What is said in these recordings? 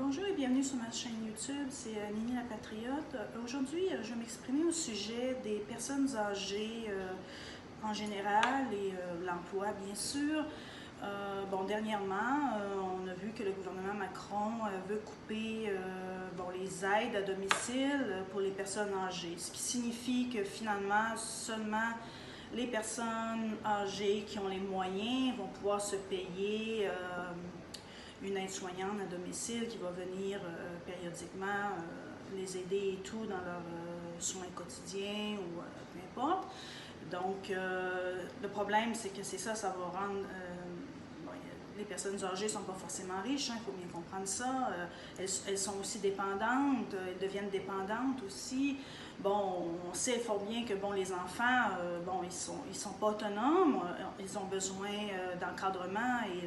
Bonjour et bienvenue sur ma chaîne YouTube, c'est Nini la Patriote. Aujourd'hui, je vais m'exprimer au sujet des personnes âgées en général et l'emploi bien sûr. Dernièrement, on a vu que le gouvernement Macron veut couper les aides à domicile pour les personnes âgées, ce qui signifie que finalement seulement les personnes âgées qui ont les moyens vont pouvoir se payer une aide-soignante à domicile qui va venir périodiquement les aider et tout dans leurs soins quotidiens ou peu importe. Donc, le problème, c'est que c'est ça, ça va rendre... les personnes âgées ne sont pas forcément riches, il faut bien comprendre ça. Elles sont aussi dépendantes, elles deviennent dépendantes aussi. Bon, on sait fort bien que les enfants, ils sont pas autonomes, ils ont besoin d'encadrement et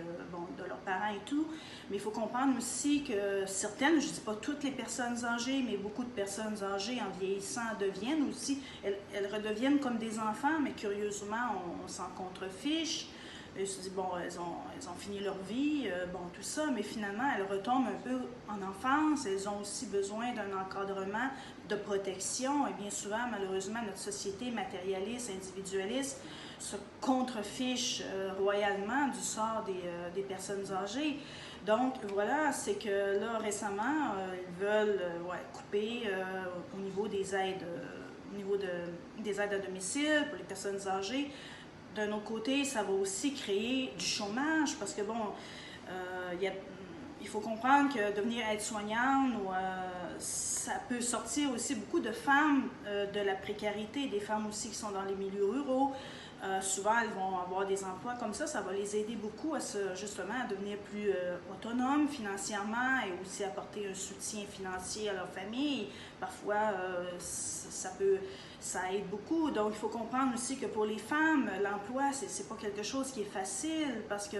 de leurs parents et tout. Mais il faut comprendre aussi que certaines, je ne dis pas toutes les personnes âgées, mais beaucoup de personnes âgées en vieillissant deviennent aussi, elles redeviennent comme des enfants, mais curieusement, on s'en contrefiche. Elles se disent, elles ont fini leur vie, tout ça, mais finalement, elles retombent un peu en enfance. Elles ont aussi besoin d'un encadrement, de protection. Et bien souvent, malheureusement, notre société matérialiste, individualiste, se contrefiche royalement du sort des personnes âgées. Donc, voilà, c'est que là, récemment, ils veulent couper au niveau des aides, des aides à domicile pour les personnes âgées. D'un autre côté, ça va aussi créer du chômage parce que il faut comprendre que devenir aide-soignante, ça peut sortir aussi beaucoup de femmes de la précarité, des femmes aussi qui sont dans les milieux ruraux. Souvent, elles vont avoir des emplois comme ça va les aider beaucoup justement à devenir plus autonomes financièrement et aussi apporter un soutien financier à leur famille. Parfois, ça aide beaucoup. Donc, il faut comprendre aussi que pour les femmes, l'emploi, c'est pas quelque chose qui est facile parce que,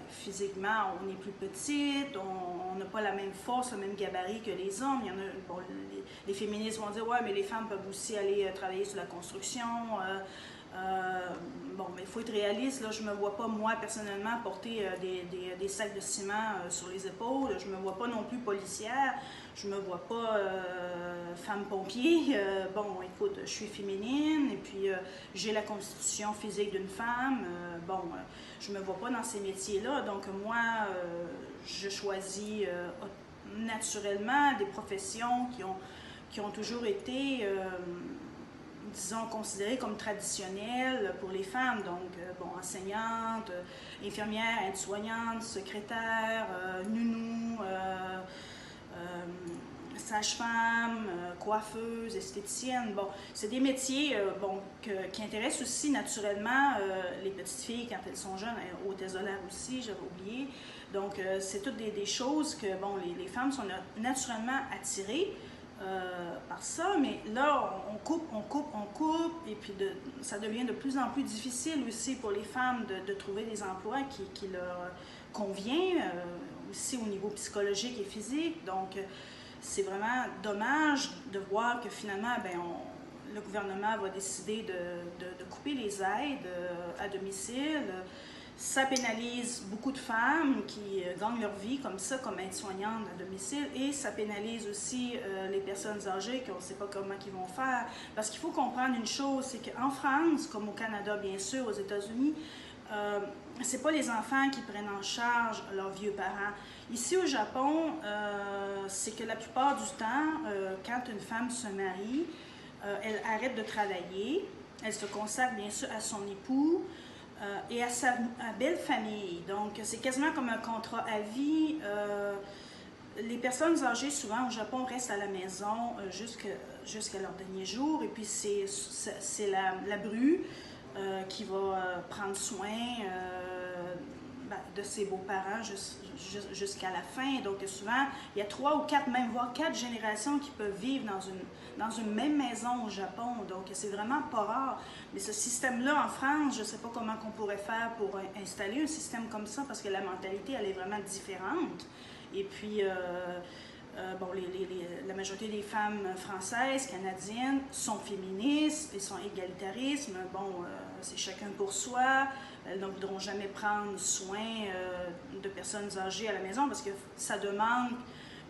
physiquement, on est plus petite, on n'a pas la même force, le même gabarit que les hommes. Il y en a, les féministes vont dire, ouais, mais les femmes peuvent aussi aller travailler sur la construction. Mais il faut être réaliste, là, je ne me vois pas, moi, personnellement, porter des sacs de ciment sur les épaules. Je ne me vois pas non plus policière. Je ne me vois pas femme pompier. Écoute, je suis féminine et puis j'ai la constitution physique d'une femme. Je ne me vois pas dans ces métiers-là. Donc, moi, je choisis naturellement des professions qui ont toujours été... disons, considérées comme traditionnelles pour les femmes, donc enseignante, infirmière, aide-soignante, secrétaire, nounou, sage-femme, coiffeuse, esthéticienne. C'est des métiers qui intéressent aussi naturellement les petites filles quand elles sont jeunes, hôtesse de l'air aussi, j'avais oublié. Donc, c'est toutes des choses que les femmes sont naturellement attirées par ça, mais là, on coupe, et puis ça devient de plus en plus difficile aussi pour les femmes de trouver des emplois qui leur conviennent, aussi au niveau psychologique et physique. Donc, c'est vraiment dommage de voir que finalement, le gouvernement va décider de couper les aides à domicile. Ça pénalise beaucoup de femmes qui gagnent leur vie comme ça, comme aide-soignante à domicile, et ça pénalise aussi les personnes âgées qu'on ne sait pas comment ils vont faire. Parce qu'il faut comprendre une chose, c'est qu'en France, comme au Canada bien sûr, aux États-Unis, c'est pas les enfants qui prennent en charge leurs vieux parents. Ici au Japon, c'est que la plupart du temps, quand une femme se marie, elle arrête de travailler, elle se consacre bien sûr à son époux, et à sa belle famille. Donc, c'est quasiment comme un contrat à vie. Les personnes âgées, souvent au Japon, restent à la maison jusqu'à leur dernier jour. Et puis, c'est la bru qui va prendre soin de ses beaux-parents jusqu'à la fin. Donc, souvent, il y a 3 ou 4, même voire 4 générations qui peuvent vivre dans une même maison au Japon. Donc, c'est vraiment pas rare. Mais ce système-là, en France, je ne sais pas comment on pourrait faire pour installer un système comme ça parce que la mentalité, elle est vraiment différente. Et puis, La majorité des femmes françaises, canadiennes, sont féministes et sont égalitaristes. Bon, c'est chacun pour soi. Elles ne voudront jamais prendre soin de personnes âgées à la maison parce que ça demande,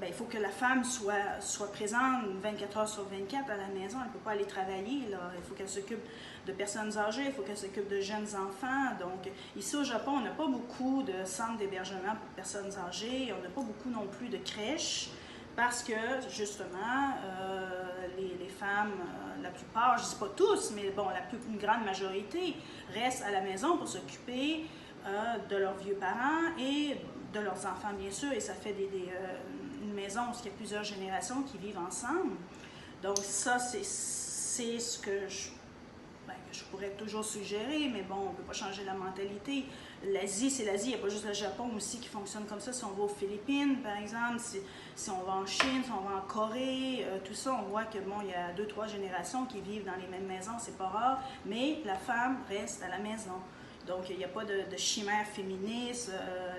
il faut que la femme soit présente 24 heures sur 24 à la maison. Elle ne peut pas aller travailler, là. Il faut qu'elle s'occupe de personnes âgées, il faut qu'elle s'occupe de jeunes enfants. Donc, ici au Japon, on n'a pas beaucoup de centres d'hébergement pour personnes âgées. On n'a pas beaucoup non plus de crèches. Parce que, justement, les femmes, la plupart, je ne dis pas tous, mais bon, une grande majorité, restent à la maison pour s'occuper de leurs vieux parents et de leurs enfants, bien sûr. Et ça fait une maison où il y a plusieurs générations qui vivent ensemble. Donc ça, c'est ce que je pourrais toujours suggérer, mais bon, on ne peut pas changer la mentalité. L'Asie, c'est l'Asie, il n'y a pas juste le Japon aussi qui fonctionne comme ça. Si on va aux Philippines, par exemple, si on va en Chine, si on va en Corée, tout ça, on voit que bon, il y a 2-3 générations qui vivent dans les mêmes maisons, c'est pas rare, mais la femme reste à la maison. Donc, il n'y a pas de chimère féministe,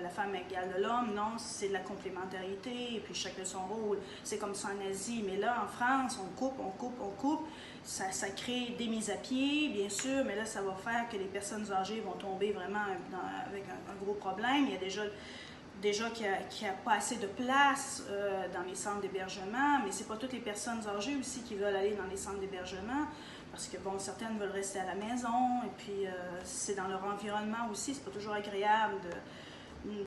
la femme est égale de l'homme, non, c'est de la complémentarité, et puis chacun son rôle. C'est comme ça en Asie, mais là, en France, on coupe. Ça crée des mises à pied, bien sûr, mais là, ça va faire que les personnes âgées vont tomber vraiment avec un gros problème. Il y a déjà qu'il n'y a pas assez de place dans les centres d'hébergement, mais c'est pas toutes les personnes âgées aussi qui veulent aller dans les centres d'hébergement, parce que bon, certaines veulent rester à la maison, et puis c'est dans leur environnement aussi, c'est pas toujours agréable